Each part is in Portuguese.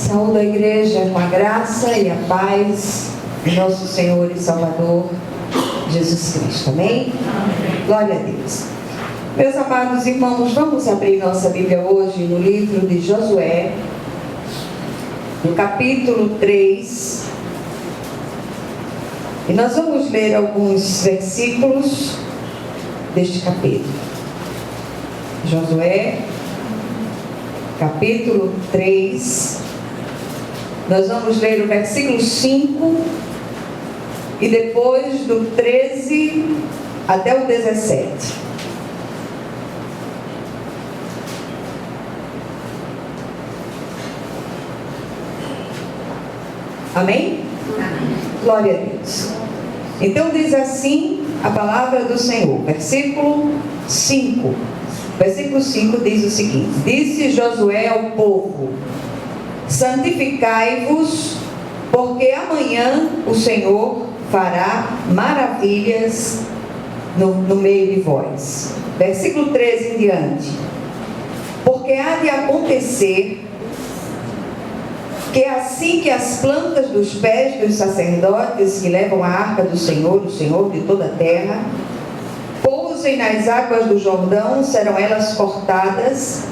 Saúdo a igreja com a graça e a paz de nosso Senhor e Salvador Jesus Cristo. Amém? Glória a Deus. Meus amados irmãos, vamos abrir nossa Bíblia hoje no livro de Josué, no capítulo 3. E nós vamos ler alguns versículos deste capítulo. Josué, capítulo 3. Nós vamos ler o versículo 5 e depois do 13 até o 17. Amém? Amém. Glória a Deus. Então diz assim a palavra do Senhor, versículo 5. Versículo 5 diz o seguinte: disse Josué ao povo: santificai-vos, porque amanhã o Senhor fará maravilhas no meio de vós. Versículo 13 em diante: porque há de acontecer que assim que as plantas dos pés dos sacerdotes que levam a arca do Senhor, o Senhor de toda a terra, pousem nas águas do Jordão, serão elas cortadas,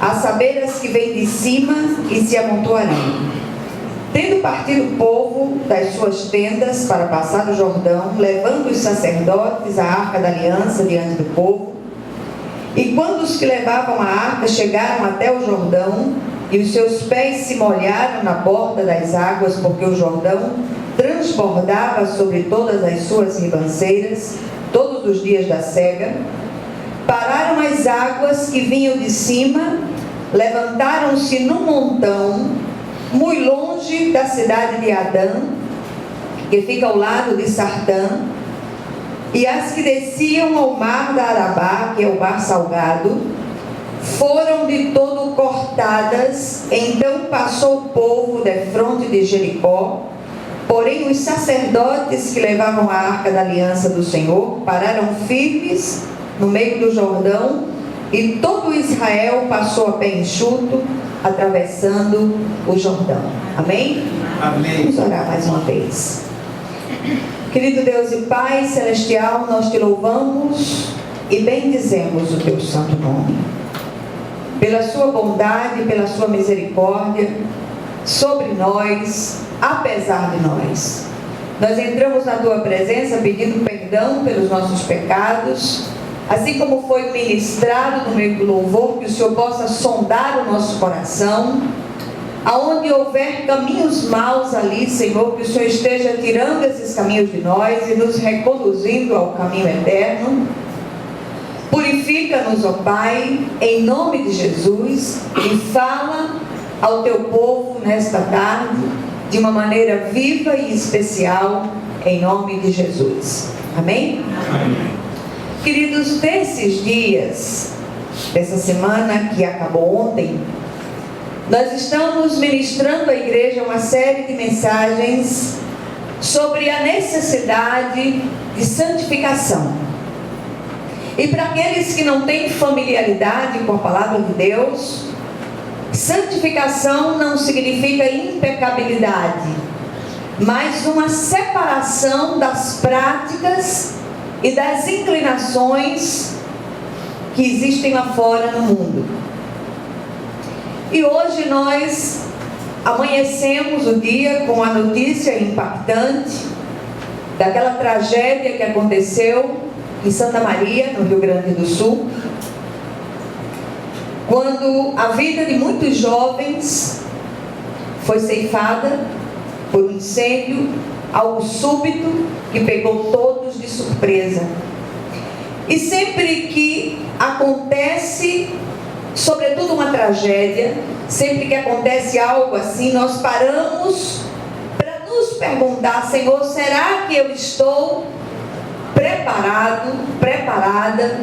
a saber as que vêm de cima, e se amontoarão. Tendo partido o povo das suas tendas para passar o Jordão, levando os sacerdotes a arca da aliança diante do povo, e quando os que levavam a arca chegaram até o Jordão, e os seus pés se molharam na borda das águas, porque o Jordão transbordava sobre todas as suas ribanceiras, todos os dias da cega, pararam as águas que vinham de cima, levantaram-se num montão, muito longe da cidade de Adã, que fica ao lado de Sartã, e as que desciam ao mar da Arabá, que é o mar salgado, foram de todo cortadas. Então passou o povo defronte de Jericó, porém os sacerdotes que levavam a arca da aliança do Senhor pararam firmes no meio do Jordão, e todo Israel passou a pé enxuto, atravessando o Jordão. Amém? Amém. Vamos orar mais uma vez. Querido Deus e Pai Celestial, nós te louvamos e bendizemos o teu santo nome, pela sua bondade, pela sua misericórdia sobre nós, apesar de nós. Nós entramos na tua presença pedindo perdão pelos nossos pecados, assim como foi ministrado no meio do louvor, que o Senhor possa sondar o nosso coração, aonde houver caminhos maus ali, Senhor, que o Senhor esteja tirando esses caminhos de nós e nos reconduzindo ao caminho eterno. Purifica-nos, ó Pai, em nome de Jesus, e fala ao teu povo nesta tarde de uma maneira viva e especial, em nome de Jesus. Amém? Amém. Queridos, desses dias, dessa semana que acabou ontem, nós estamos ministrando à igreja uma série de mensagens sobre a necessidade de santificação. E para aqueles que não têm familiaridade com a palavra de Deus, santificação não significa impecabilidade, mas uma separação das práticas e das inclinações que existem lá fora no mundo. E hoje nós amanhecemos o dia com a notícia impactante daquela tragédia que aconteceu em Santa Maria, no Rio Grande do Sul, quando a vida de muitos jovens foi ceifada por um incêndio, algo súbito que pegou todos de surpresa. E sempre que acontece, sobretudo uma tragédia, sempre que acontece algo assim, nós paramos para nos perguntar: Senhor, será que eu estou preparada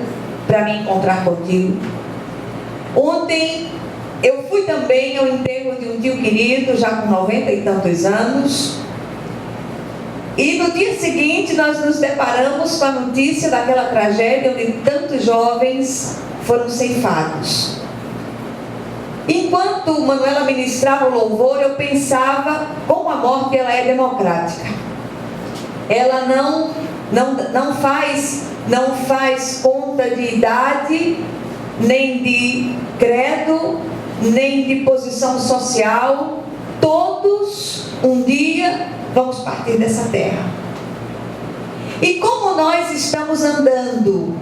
para me encontrar contigo? Ontem eu fui também ao enterro de um tio querido, já com 90 e tantos anos, e no dia seguinte nós nos deparamos com a notícia daquela tragédia onde tantos jovens foram ceifados. Enquanto Manuela ministrava o louvor, eu pensava como a morte ela é democrática. Ela não faz conta de idade, nem de credo, nem de posição social. Todos um dia vamos partir dessa terra. E como nós estamos andando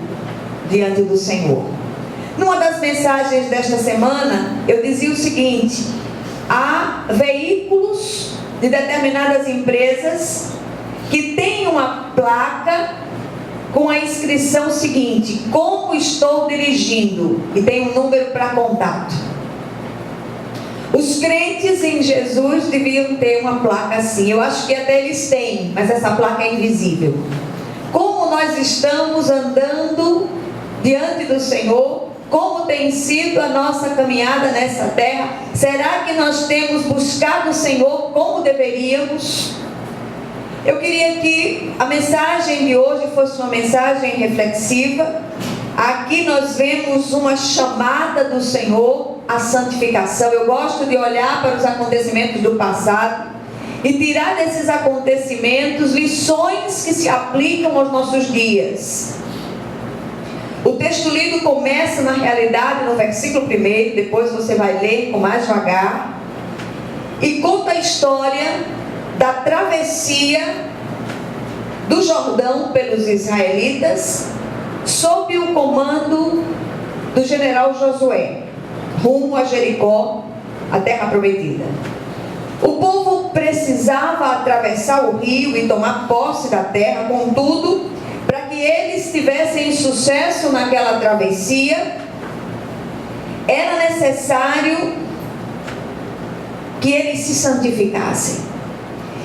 diante do Senhor? Numa das mensagens desta semana, eu dizia o seguinte: há veículos de determinadas empresas que têm uma placa com a inscrição seguinte: como estou dirigindo, e tem um número para contato. Os crentes em Jesus deviam ter uma placa assim. Eu acho que até eles têm, mas essa placa é invisível. Como nós estamos andando diante do Senhor? Como tem sido a nossa caminhada nessa terra? Será que nós temos buscado o Senhor como deveríamos? Eu queria que a mensagem de hoje fosse uma mensagem reflexiva. Aqui nós vemos uma chamada do Senhor à santificação. Eu gosto de olhar para os acontecimentos do passado e tirar desses acontecimentos lições que se aplicam aos nossos dias. O texto lido começa na realidade no versículo 1, depois você vai ler com mais devagar, e conta a história da travessia do Jordão pelos israelitas, sob o comando do general Josué, rumo a Jericó, a terra prometida. O povo precisava atravessar o rio e tomar posse da terra, contudo, para que eles tivessem sucesso naquela travessia, era necessário que eles se santificassem.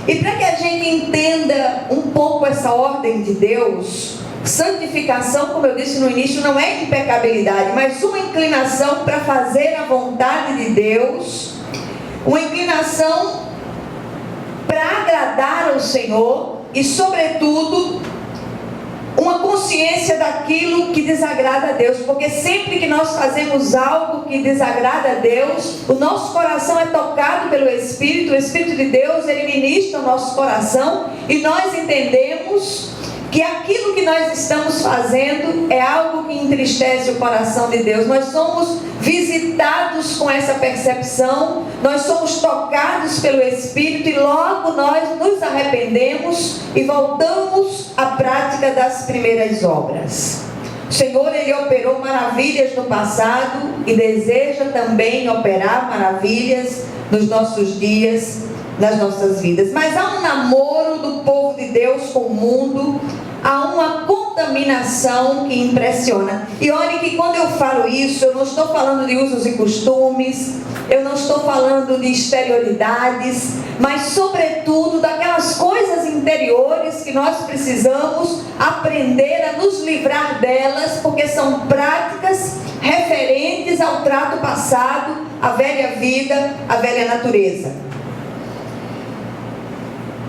E para que a gente entenda um pouco essa ordem de Deus, santificação, como eu disse no início, não é impecabilidade, mas uma inclinação para fazer a vontade de Deus, uma inclinação para agradar ao Senhor e, sobretudo, uma consciência daquilo que desagrada a Deus, porque sempre que nós fazemos algo que desagrada a Deus, o nosso coração é tocado pelo Espírito, o Espírito de Deus, ele ministra o nosso coração e nós entendemos que aquilo que nós estamos fazendo é algo que entristece o coração de Deus. Nós somos visitados com essa percepção, nós somos tocados pelo Espírito e logo nós nos arrependemos e voltamos à prática das primeiras obras. O Senhor, ele operou maravilhas no passado e deseja também operar maravilhas nos nossos dias, nas nossas vidas. Mas há um namoro do povo de Deus com o mundo, há uma contaminação que impressiona. E olhe que quando eu falo isso, eu não estou falando de usos e costumes, eu não estou falando de exterioridades, mas sobretudo daquelas coisas interiores que nós precisamos aprender a nos livrar delas, porque são práticas referentes ao trato passado, à velha vida, à velha natureza.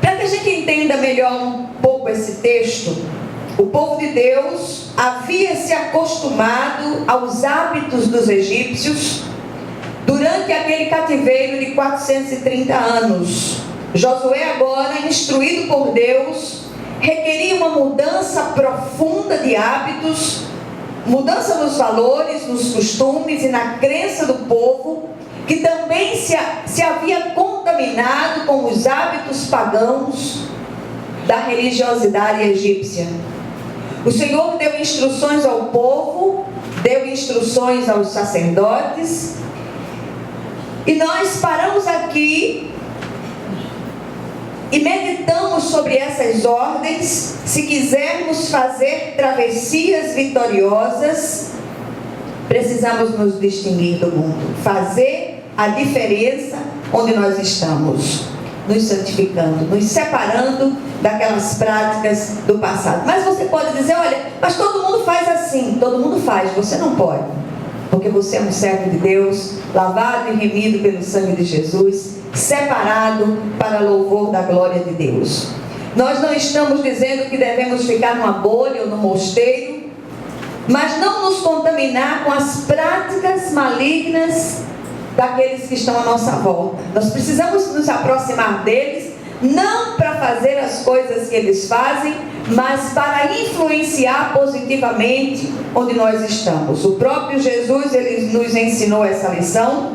Para que a gente entenda melhor um pouco esse texto, o povo de Deus havia se acostumado aos hábitos dos egípcios durante aquele cativeiro de 430 anos. Josué, agora instruído por Deus, requeria uma mudança profunda de hábitos, mudança nos valores, nos costumes e na crença do povo, que também se havia contaminado com os hábitos pagãos da religiosidade egípcia. O Senhor deu instruções ao povo, deu instruções aos sacerdotes, e nós paramos aqui e meditamos sobre essas ordens. Se quisermos fazer travessias vitoriosas, precisamos nos distinguir do mundo, fazer a diferença onde nós estamos, nos santificando, nos separando daquelas práticas do passado. Mas você pode dizer, olha, mas todo mundo faz assim. Todo mundo faz, você não pode, porque você é um servo de Deus, lavado e remido pelo sangue de Jesus, separado para louvor da glória de Deus. Nós não estamos dizendo que devemos ficar numa bolha ou num mosteiro, mas não nos contaminar com as práticas malignas daqueles que estão à nossa volta. Nós precisamos nos aproximar deles, não para fazer as coisas que eles fazem, mas para influenciar positivamente onde nós estamos. O próprio Jesus, ele nos ensinou essa lição,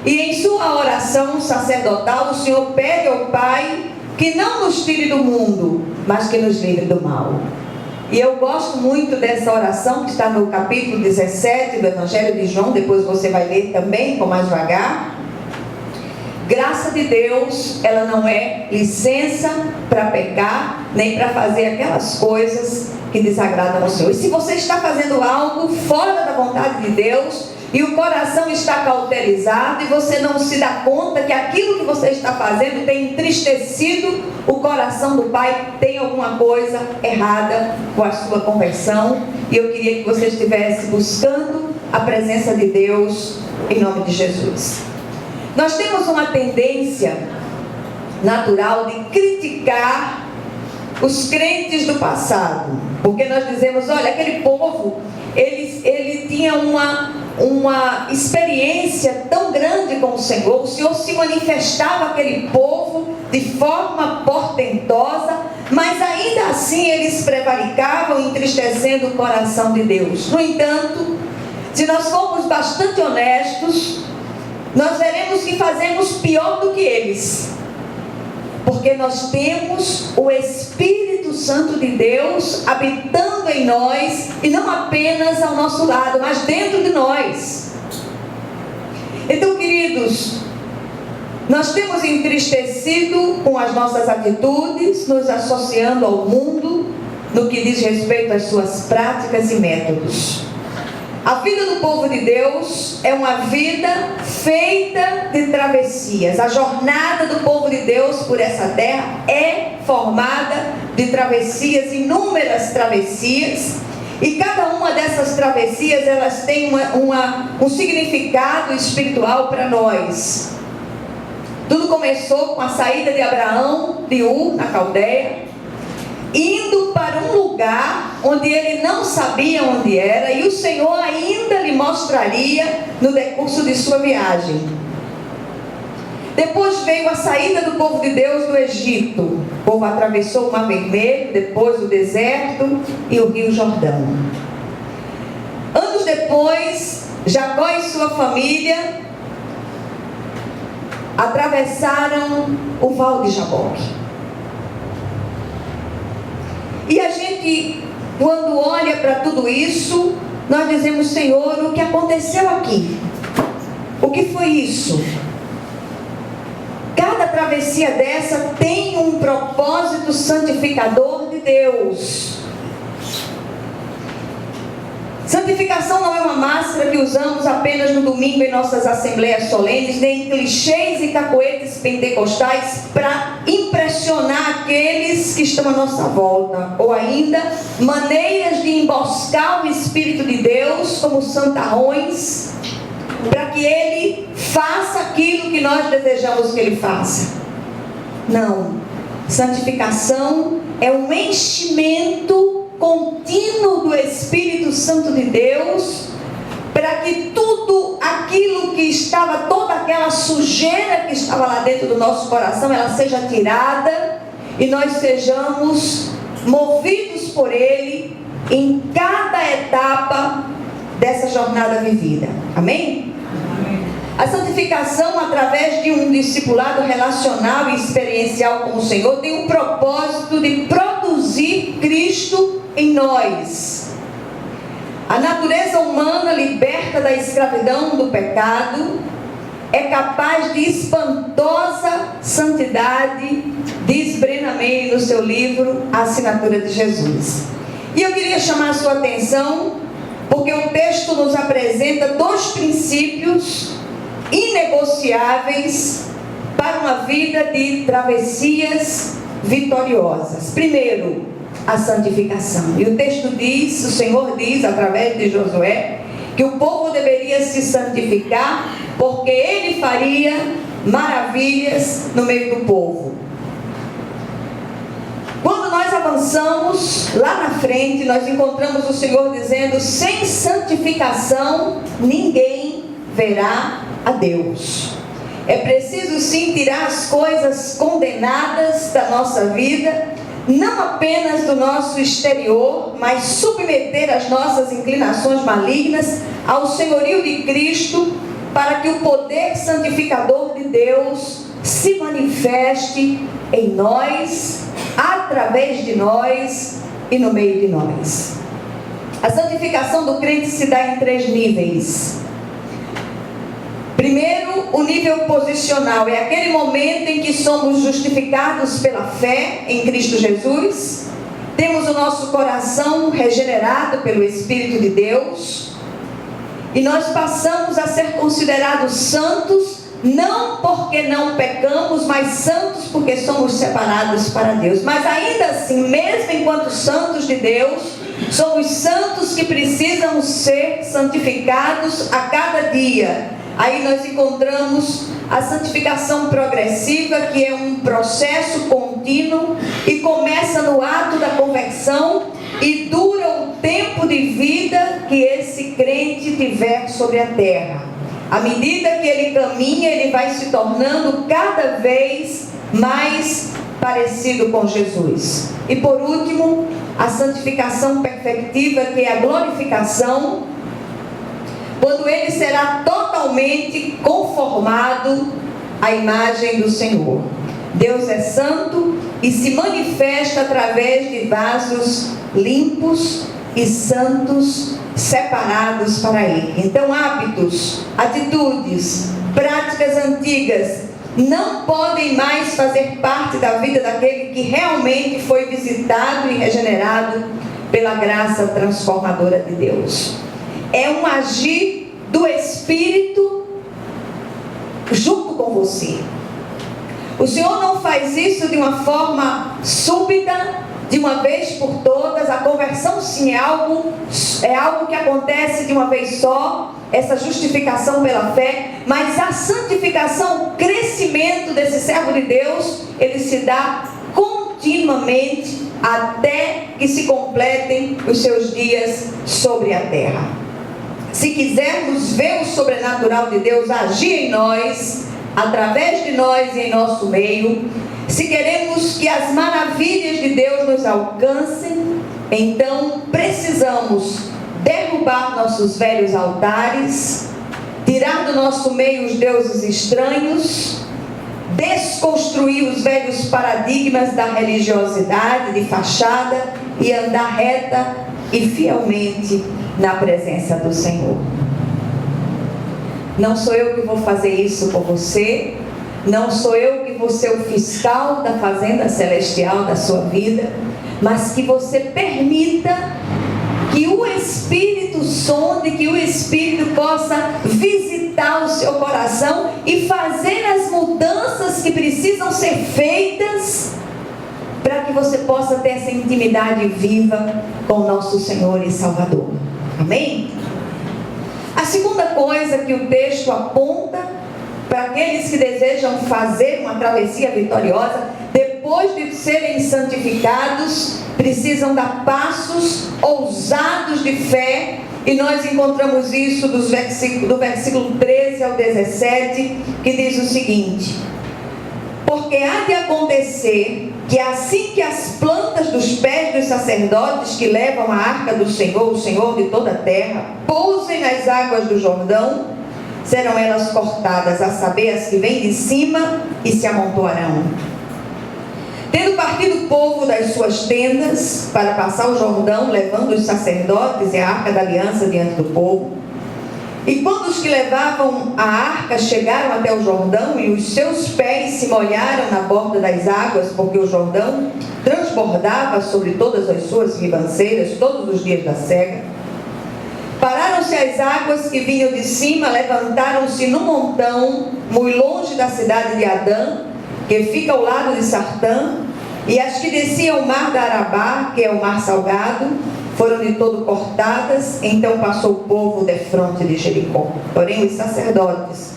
e em sua oração sacerdotal, o Senhor pede ao Pai que não nos tire do mundo, mas que nos livre do mal. E eu gosto muito dessa oração que está no capítulo 17 do Evangelho de João. Depois você vai ler também com mais devagar. Graça de Deus, ela não é licença para pecar, nem para fazer aquelas coisas que desagradam ao Senhor. E se você está fazendo algo fora da vontade de Deus, e o coração está cauterizado, e você não se dá conta que aquilo que você está fazendo tem entristecido o coração do Pai, tem alguma coisa errada com a sua conversão, e eu queria que você estivesse buscando a presença de Deus em nome de Jesus. Nós temos uma tendência natural de criticar os crentes do passado, porque nós dizemos, olha, aquele povo, ele tinha uma experiência tão grande com o Senhor se manifestava aquele povo de forma portentosa, mas ainda assim eles prevaricavam, entristecendo o coração de Deus. No entanto, se nós formos bastante honestos, nós veremos que fazemos pior do que eles, porque nós temos o Espírito Santo de Deus habitando em nós, e não apenas ao nosso lado, mas dentro de nós. Então, queridos, nós temos entristecido com as nossas atitudes, nos associando ao mundo no que diz respeito às suas práticas e métodos. A vida do povo de Deus é uma vida feita de travessias. A jornada do povo de Deus por essa terra é formada de travessias, inúmeras travessias. E cada uma dessas travessias, elas têm um significado espiritual para nós. Tudo começou com a saída de Abraão de Ur, na Caldeia, indo para um lugar onde ele não sabia onde era, e o Senhor ainda lhe mostraria no decurso de sua viagem. Depois veio a saída do povo de Deus do Egito. O povo atravessou o Mar Vermelho, depois o deserto e o Rio Jordão. Anos depois, Jacó e sua família atravessaram o Val de Jaboque. E a gente, quando olha para tudo isso, nós dizemos, Senhor, o que aconteceu aqui? O que foi isso? Cada travessia dessa tem um propósito santificador de Deus. Santificação não é uma máscara que usamos apenas no domingo em nossas assembleias solenes, nem clichês e cacoetes pentecostais para impressionar aqueles que estão à nossa volta, ou ainda maneiras de emboscar o Espírito de Deus como santarrões, para que ele faça aquilo que nós desejamos que ele faça. Não. Santificação é um enchimento contínuo do Espírito Santo de Deus, para que tudo aquilo que estava, toda aquela sujeira que estava lá dentro do nosso coração, ela seja tirada, e nós sejamos movidos por Ele em cada etapa dessa jornada vivida. Amém? A santificação, através de um discipulado relacional e experiencial com o Senhor, tem o propósito de produzir Cristo em nós. A natureza humana, liberta da escravidão do pecado, é capaz de espantosa santidade, diz Brennan Manning no seu livro A Assinatura de Jesus. E eu queria chamar a sua atenção, porque o texto nos apresenta dois princípios inegociáveis para uma vida de travessias vitoriosas. Primeiro, a santificação. E o texto diz, o Senhor diz através de Josué, que o povo deveria se santificar, porque ele faria maravilhas no meio do povo. Quando nós avançamos lá na frente, nós encontramos o Senhor dizendo: sem santificação ninguém verá a Deus. É preciso sim tirar as coisas condenadas da nossa vida, não apenas do nosso exterior, mas submeter as nossas inclinações malignas ao senhorio de Cristo, para que o poder santificador de Deus se manifeste em nós, através de nós e no meio de nós. A santificação do crente se dá em 3 níveis. Primeiro, o nível posicional, é aquele momento em que somos justificados pela fé em Cristo Jesus, temos o nosso coração regenerado pelo Espírito de Deus, e nós passamos a ser considerados santos, não porque não pecamos, mas santos porque somos separados para Deus. Mas ainda assim, mesmo enquanto santos de Deus, somos santos que precisam ser santificados a cada dia. Aí nós encontramos a santificação progressiva, que é um processo contínuo e começa no ato da conversão e dura o tempo de vida que esse crente tiver sobre a terra. À medida que ele caminha, ele vai se tornando cada vez mais parecido com Jesus. E por último, a santificação perfectiva, que é a glorificação, quando ele será totalmente conformado à imagem do Senhor. Deus é santo e se manifesta através de vasos limpos e santos, separados para Ele. Então, hábitos, atitudes, práticas antigas não podem mais fazer parte da vida daquele que realmente foi visitado e regenerado pela graça transformadora de Deus. É um agir do Espírito junto com você. O Senhor não faz isso de uma forma súbita, de uma vez por todas. A conversão sim é algo que acontece de uma vez só, essa justificação pela fé, mas a santificação, o crescimento desse servo de Deus, ele se dá continuamente até que se completem os seus dias sobre a terra. Se quisermos ver o sobrenatural de Deus agir em nós, através de nós e em nosso meio, se queremos que as maravilhas de Deus nos alcancem, então precisamos derrubar nossos velhos altares, tirar do nosso meio os deuses estranhos, desconstruir os velhos paradigmas da religiosidade, de fachada, e andar reta e fielmente na presença do Senhor. Não sou eu que vou fazer isso por você, não sou eu que vou ser o fiscal da fazenda celestial da sua vida, mas que você permita que o Espírito sonde, que o Espírito possa visitar o seu coração e fazer as mudanças que precisam ser feitas para que você possa ter essa intimidade viva com o nosso Senhor e Salvador. Amém? A segunda coisa que o texto aponta para aqueles que desejam fazer uma travessia vitoriosa, depois de serem santificados, precisam dar passos ousados de fé, e nós encontramos isso do versículo 13 ao 17, que diz o seguinte: porque há de acontecer que assim que as plantas dos pés dos sacerdotes que levam a arca do Senhor, o Senhor de toda a terra, pousem nas águas do Jordão, serão elas cortadas, a saber, as que vêm de cima, e se amontoarão. Tendo partido o povo das suas tendas para passar o Jordão, levando os sacerdotes e a arca da aliança diante do povo, e quando os que levavam a arca chegaram até o Jordão e os seus pés se molharam na borda das águas, porque o Jordão transbordava sobre todas as suas ribanceiras todos os dias da cega, pararam-se as águas que vinham de cima, levantaram-se num montão, muito longe da cidade de Adã, que fica ao lado de Sartã, e as que desciam o mar da Arabá, que é o mar salgado, foram de todo cortadas. Então passou o povo defronte de Jericó. Porém os sacerdotes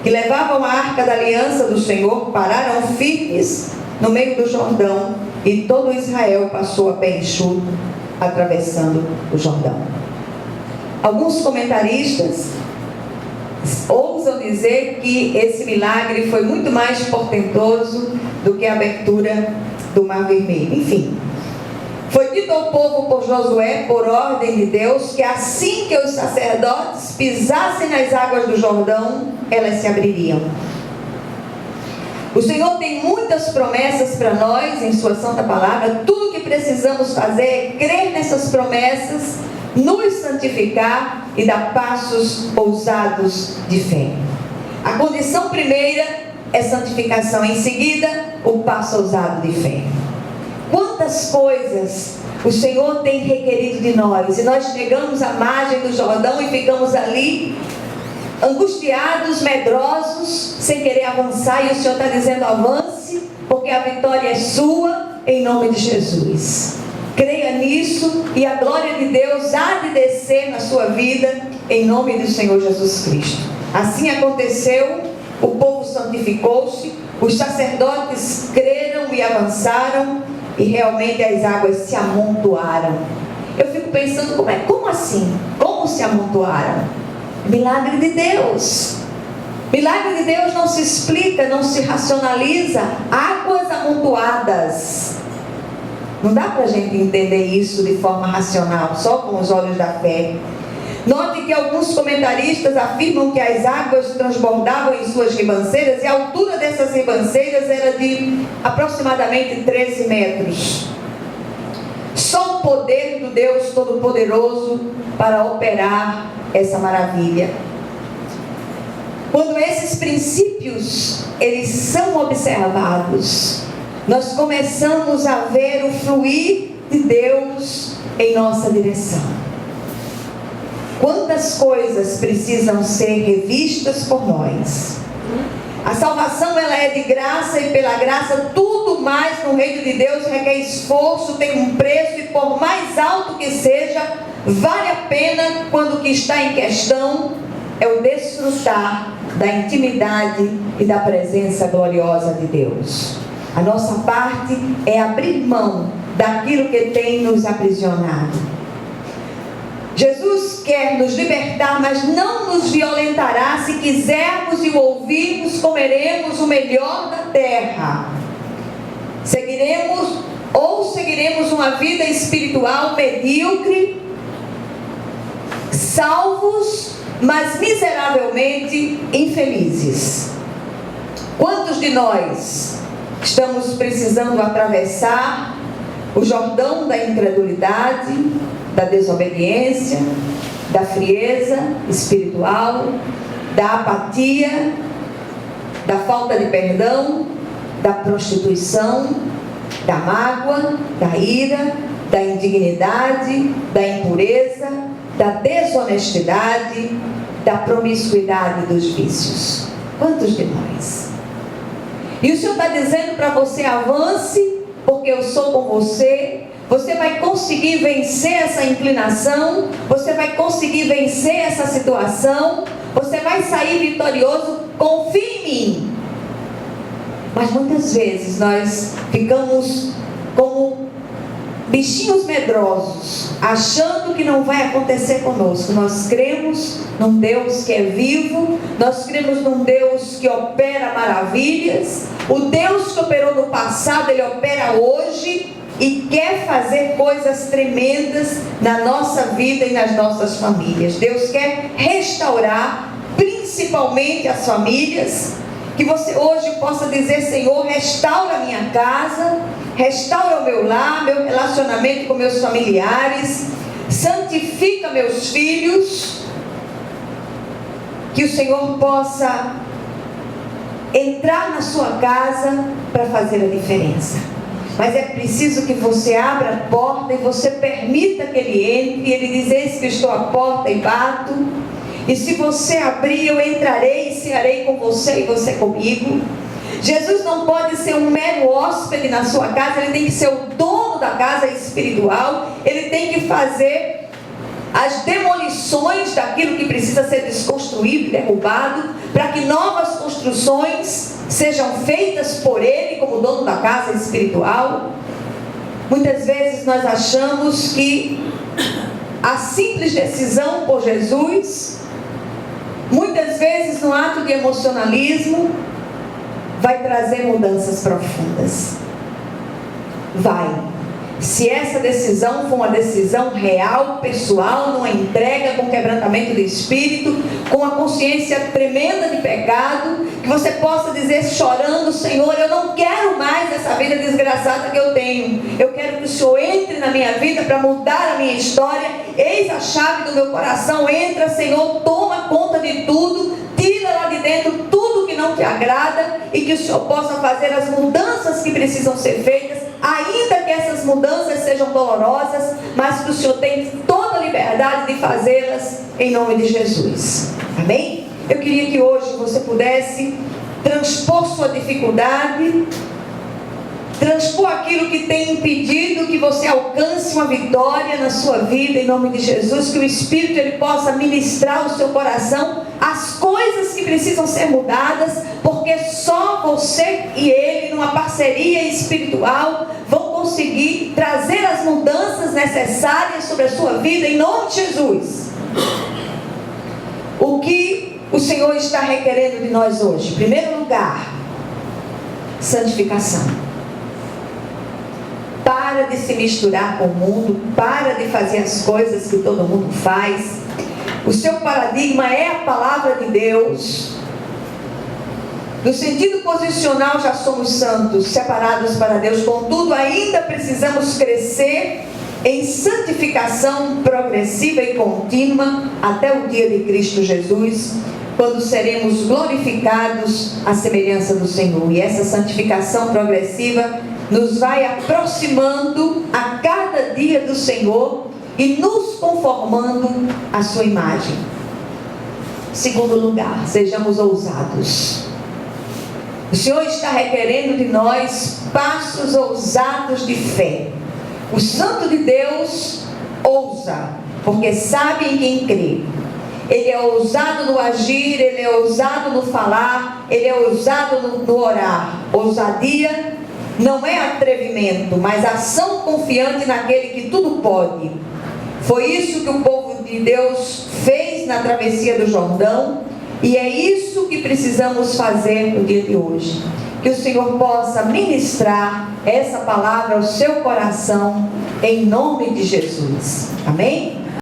que levavam a arca da aliança do Senhor pararam firmes no meio do Jordão, e todo Israel passou a pé enxuto, atravessando o Jordão. Alguns comentaristas ousam dizer que esse milagre foi muito mais portentoso do que a abertura do Mar Vermelho. Enfim, foi dito ao povo por Josué, por ordem de Deus, que assim que os sacerdotes pisassem nas águas do Jordão, elas se abririam. O Senhor tem muitas promessas para nós em sua santa palavra. Tudo o que precisamos fazer é crer nessas promessas, nos santificar e dar passos ousados de fé. A condição primeira é santificação, em seguida o passo ousado de fé. Quantas coisas o Senhor tem requerido de nós, e nós chegamos à margem do Jordão e ficamos ali angustiados, medrosos, sem querer avançar, e o Senhor está dizendo: avance, porque a vitória é sua, em nome de Jesus. Creia nisso, e a glória de Deus há de descer na sua vida, em nome do Senhor Jesus Cristo. Assim aconteceu, o povo santificou-se, os sacerdotes creram e avançaram, e realmente as águas se amontoaram. Eu fico pensando, como assim? Como se amontoaram? Milagre de Deus. Milagre de Deus não se explica, não se racionaliza. Águas amontoadas. Não dá para a gente entender isso de forma racional, só com os olhos da fé. Note que alguns comentaristas afirmam que as águas transbordavam em suas ribanceiras, e a altura dessas ribanceiras era de aproximadamente 13 metros. Só o poder do Deus Todo-Poderoso para operar essa maravilha. Quando esses princípios eles são observados, nós começamos a ver o fluir de Deus em nossa direção. Quantas coisas precisam ser revistas por nós. A salvação ela é de graça, e pela graça tudo mais no reino de Deus requer esforço, tem um preço, e por mais alto que seja, vale a pena quando o que está em questão é o desfrutar da intimidade e da presença gloriosa de Deus. A nossa parte é abrir mão daquilo que tem nos aprisionado. Jesus quer nos libertar, mas não nos violentará. Se quisermos e o ouvirmos, comeremos o melhor da terra. Seguiremos uma vida espiritual medíocre, salvos, mas miseravelmente infelizes. Quantos de nós estamos precisando atravessar o Jordão da incredulidade, da desobediência, da frieza espiritual, da apatia, da falta de perdão, da prostituição, da mágoa, da ira, da indignidade, da impureza, da desonestidade, da promiscuidade dos vícios? Quantos de nós? E o Senhor está dizendo para você: avance, porque eu sou com você. Você vai conseguir vencer essa inclinação, você vai conseguir vencer essa situação, você vai sair vitorioso, confie em mim. Mas muitas vezes nós ficamos como bichinhos medrosos, achando que não vai acontecer conosco. Nós cremos num Deus que é vivo, nós cremos num Deus que opera maravilhas. O Deus que operou no passado, Ele opera hoje e quer fazer coisas tremendas na nossa vida e nas nossas famílias. Deus quer restaurar principalmente as famílias. Que você hoje possa dizer: Senhor, restaura a minha casa, restaura o meu lar, meu relacionamento com meus familiares, santifica meus filhos. Que o Senhor possa entrar na sua casa para fazer a diferença. Mas é preciso que você abra a porta e você permita que Ele entre. E Ele diz: eis que estou à porta e bato. E se você abrir, eu entrarei e cearei com você e você comigo. Jesus não pode ser um mero hóspede na sua casa. Ele tem que ser o dono da casa espiritual. Ele tem que fazer as demolições daquilo que precisa ser desconstruído e derrubado, para que novas construções sejam feitas por Ele como dono da casa espiritual. Muitas vezes nós achamos que a simples decisão por Jesus muitas vezes no ato de emocionalismo, vai trazer mudanças profundas. Vai. Se essa decisão for uma decisão real, pessoal, numa entrega com quebrantamento de espírito, com a consciência tremenda de pecado, que você possa dizer chorando: Senhor, eu não quero mais essa vida desgraçada que eu tenho. Eu quero que o Senhor entre na minha vida para mudar a minha história. Eis a chave do meu coração. Entra, Senhor, toma conta de tudo. Tira lá de dentro tudo que não te agrada, e que o Senhor possa fazer as mudanças que precisam ser feitas, ainda que essas mudanças sejam dolorosas, mas que o Senhor tem toda a liberdade de fazê-las em nome de Jesus. Amém? Eu queria que hoje você pudesse transpor sua dificuldade, transpor aquilo que tem impedido que você alcance uma vitória na sua vida, em nome de Jesus. Que o Espírito ele possa ministrar o seu coração as coisas que precisam ser mudadas, porque só você e Ele, numa parceria espiritual, vão conseguir trazer as mudanças necessárias sobre a sua vida, em nome de Jesus. O que o Senhor está requerendo de nós hoje? Em primeiro lugar, santificação. Para de se misturar com o mundo, para de fazer as coisas que todo mundo faz. O seu paradigma é a palavra de Deus. No sentido posicional, já somos santos, separados para Deus. Contudo, ainda precisamos crescer em santificação progressiva e contínua até o dia de Cristo Jesus, quando seremos glorificados à semelhança do Senhor. E essa santificação progressiva nos vai aproximando a cada dia do Senhor e nos conformando à sua imagem. Segundo lugar, sejamos ousados. O Senhor está requerendo de nós passos ousados de fé. O Santo de Deus ousa, porque sabe em quem crê. Ele é ousado no agir, ele é ousado no falar, ele é ousado no orar. Ousadia não é atrevimento, mas ação confiante naquele que tudo pode. Foi isso que o povo de Deus fez na travessia do Jordão, e é isso que precisamos fazer no dia de hoje. Que o Senhor possa ministrar essa palavra ao seu coração, em nome de Jesus. Amém?